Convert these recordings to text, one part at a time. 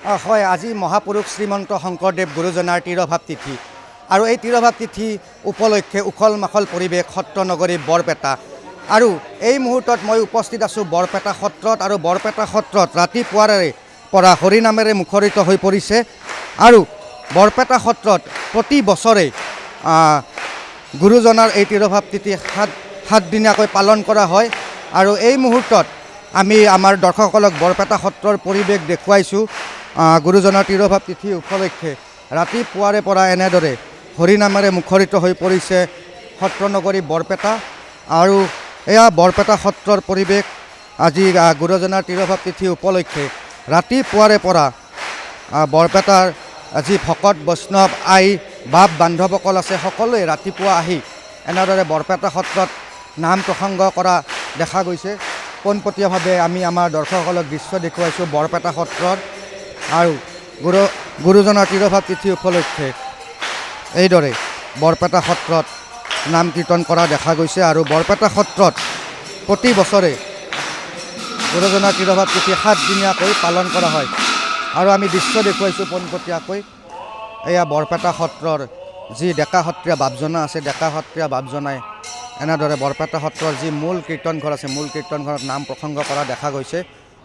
হয়, আজি মহাপুৰুষ শ্ৰীমন্ত শংকৰদেৱ গুৰুজনাৰ তিৰোভাৱ তিথি আৰু এই তিৰোভাৱ তিথি উপলক্ষে উখল মাখল পৰিৱেশ সত্ৰ নগৰী বৰপেটা। আৰু এই মুহূৰ্তত মই উপস্থিত আছোঁ বৰপেটা সত্ৰত, আৰু বৰপেটা সত্ৰত ৰাতিপুৱাৰে পৰা হৰিনামেৰে মুখৰিত হৈ পৰিছে। আৰু বৰপেটা সত্ৰত প্ৰতি বছৰে গুৰুজনাৰ এই তিৰোভাৱ তিথি সাতদিনীয়াকৈ পালন কৰা হয়। আৰু এই মুহূৰ্তত আমি আমাৰ দৰ্শকসকলক বৰপেটা সত্ৰৰ পৰিৱেশ দেখুৱাইছোঁ। গুৰুজনাৰ তিৰোভাৱ তিথি উপলক্ষে ৰাতিপুৱাৰে পৰা এনেদৰে হৰিনামেৰে মুখৰিত হৈ পৰিছে সত্ৰ নগৰী বৰপেটা। আৰু এয়া বৰপেটা সত্ৰৰ পৰিৱেশ। আজি গুৰুজনাৰ তিৰোভাৱ তিথি উপলক্ষে ৰাতিপুৱাৰে পৰা বৰপেটাৰ যি ভকত বৈষ্ণৱ আই বাপ বান্ধৱসকল আছে, সকলোৱে ৰাতিপুৱা আহি এনেদৰে বৰপেটা সত্ৰত নাম প্ৰসংগ কৰা দেখা গৈছে। পোনপটীয়াভাৱে আমি আমাৰ দৰ্শকসকলক দৃশ্য দেখুৱাইছোঁ বৰপেটা সত্ৰৰ। আৰু গুৰুজনাৰ তিৰোভাৱ তিথি উপলক্ষে এইদৰে বৰপেটা সত্ৰত নাম কীৰ্তন কৰা দেখা গৈছে। আৰু বৰপেটা সত্ৰত প্ৰতি বছৰে গুৰুজনাৰ তিৰোভাৱ তিথি সাতদিনীয়াকৈ পালন কৰা হয়। আৰু আমি দৃশ্য দেখুৱাইছোঁ পোনপটীয়াকৈ। এয়া বৰপেটা সত্ৰৰ যি ডেকা সত্ৰীয়া বাপজনা আছে, ডেকা সত্ৰীয়া বাপজনাই এনেদৰে বৰপেটা সত্ৰৰ যি মূল কীৰ্তনঘৰ আছে, মূল কীৰ্তনঘৰত নাম প্ৰসংগ কৰা দেখা গৈছে।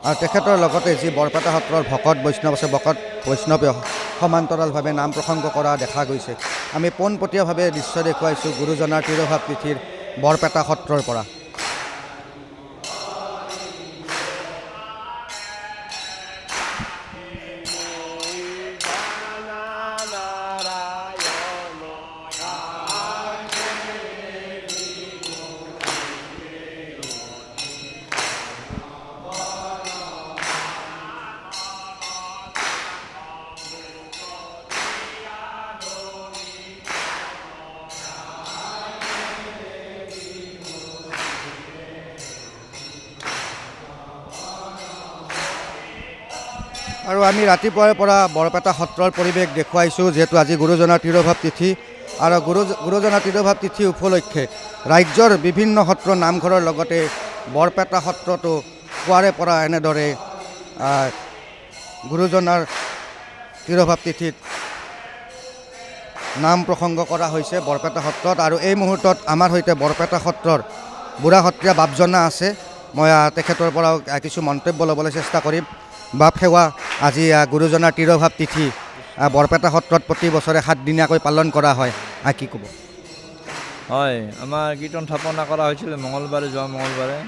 আৰু তেখেতৰ লগতে যি বৰপেটা সত্ৰৰ ভকত বৈষ্ণৱ আছে, ভকত বৈষ্ণৱে সমান্তৰালভাৱে নাম প্ৰসংগ কৰা দেখা গৈছে। আমি পোনপটীয়াভাৱে দৃশ্য দেখুৱাইছোঁ গুৰুজনাৰ তিৰোভাৱ তিথিৰ বৰপেটা সত্ৰৰ পৰা। আৰু আমি ৰাতিপুৱাৰে পৰা বৰপেটা সত্ৰৰ পৰিৱেশ দেখুৱাইছোঁ, যিহেতু আজি গুৰুজনাৰ তিৰোভাৱ তিথি। আৰু গুৰুজনাৰ তিৰোভাৱ তিথি উপলক্ষে ৰাজ্যৰ বিভিন্ন সত্ৰ নামঘৰৰ লগতে বৰপেটা সত্ৰতো পুৱাৰে পৰা এনেদৰে গুৰুজনাৰ তিৰোভাৱ তিথিত নাম প্ৰসংগ কৰা হৈছে বৰপেটা সত্ৰত। আৰু এই মুহূৰ্তত আমাৰ সৈতে বৰপেটা সত্ৰৰ বুঢ়া সত্ৰীয়া বাপজনা আছে। মই তেখেতৰ পৰাও কিছু মন্তব্য ল'বলৈ চেষ্টা কৰিম। বাপ সেৱা, আজি গুৰুজনাৰ তিৰোভাৱ তিথি বৰপেটা সত্ৰত প্ৰতি বছৰে সাতদিনীয়াকৈ পালন কৰা হয়, কি ক'ব? হয়, আমাৰ কীৰ্তন স্থাপনা কৰা হৈছিল মঙলবাৰে, যোৱা মঙলবাৰে।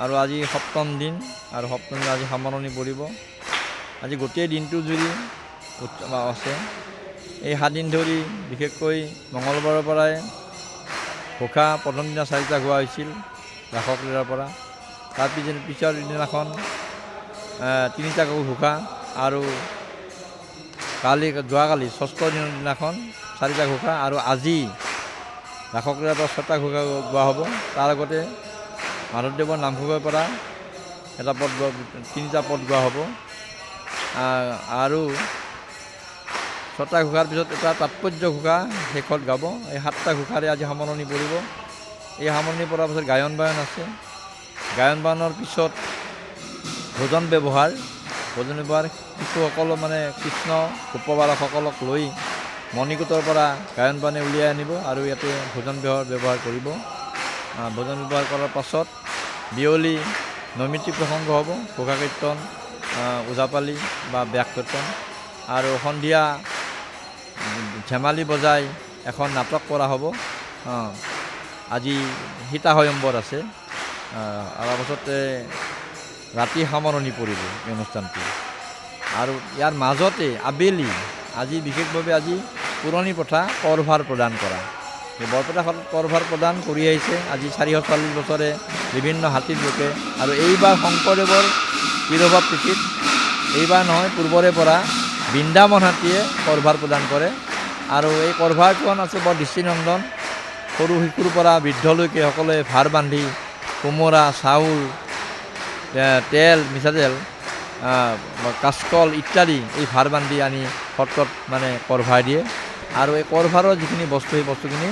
আৰু আজি সপ্তম দিন, আৰু সপ্তম দিন আজি সামৰণি পৰিব। আজি গোটেই দিনটো জুৰি আছে। এই 7 দিন ধৰি বিশেষকৈ মঙলবাৰৰ পৰাই ঘোষা প্ৰথম দিনা 4টা গোৱা হৈছিল ৰাসকলীলাৰ পৰা। তাৰ পিছৰ দিনাখন 3টা ঘোষা, আৰু যোৱাকালি 6ঠ দিনৰ দিনাখন 4টা ঘোষা, আৰু আজি ৰাসকলীলাৰ পৰা 6টা ঘোষা গোৱা হ'ব। তাৰ আগতে মাধৱদেৱৰ নামঘোষাৰ পৰা 3টা পদ গোৱা হ'ব। আৰু 6টা ঘোষাৰ পিছত এটা তাৎপৰ্য ঘোষা শেষত গাব। এই 7টা ঘোষাৰে আজি সামৰণি পৰিব। এই সামৰণি পৰাৰ পিছত গায়ন বায়ন আছে। গায়ন বায়নৰ পিছত ভোজন ব্যৱহাৰ শিশুসকল মানে কৃষ্ণ গোপবালকসকলক লৈ মণিকূটৰ পৰা গায়ন বায়নে উলিয়াই আনিব, আৰু ইয়াতে ভোজন ব্যৱহাৰ কৰিব। ভোজন ব্যৱহাৰ কৰাৰ পাছত বিয়লি নৈমিত্তিক প্ৰসংগ হ'ব, ঘোষা কীৰ্তন, ওজাপালি বা ব্যাস কীৰ্তন। আৰু সন্ধিয়া ধেমালি বজাই এখন নাটক কৰা হ'ব। আজি সীতা স্বয়ম্বৰ আছে। তাৰপাছতে ৰাতি সামৰণি পৰিব এই অনুষ্ঠানটি। আৰু ইয়াৰ মাজতে আবেলি আজি বিশেষভাৱে আজি পুৰণি প্ৰথা কৰভাৰ প্ৰদান কৰা। বৰপেটা সত্ৰত কৰভাৰ প্ৰদান কৰি আহিছে আজি 440 বছৰে বিভিন্ন হাতীৰ লোকে। আৰু এইবাৰ শংকৰদেৱৰ তিৰোভাৱ তিথিত, এইবাৰ নহয় পূৰ্বৰে পৰা বৃন্দাবন হাতীয়ে কৰভাৰ প্ৰদান কৰে। আৰু এই কৰভাৰখন আছে বৰ দৃষ্টিনন্দন। সৰু শিশুৰ পৰা বৃদ্ধলৈকে সকলোৱে ভাৰ বান্ধি কোমোৰা, চাউল, তেল, মিঠাতেল, কাচকল ইত্যাদি এই ভাৰ বান্ধি আনি সত্ৰত মানে কৰভাৰ দিয়ে। আৰু এই কৰভাৰৰ যিখিনি বস্তু, সেই বস্তুখিনি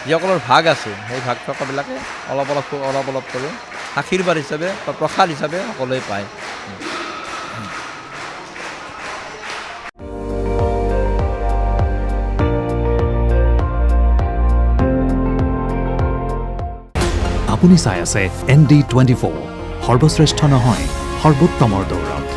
যিসকলৰ ভাগ আছে সেই ভাগ থকাবিলাকে অলপ অলপ কৰি আশীৰ্বাদ হিচাপে বা প্ৰসাদ হিচাপে সকলোৱে পায়। আপুনি চাই আছে ND24 সৰ্বশ্ৰেষ্ঠ নহয় সৰ্বোত্তমৰ দৌৰত।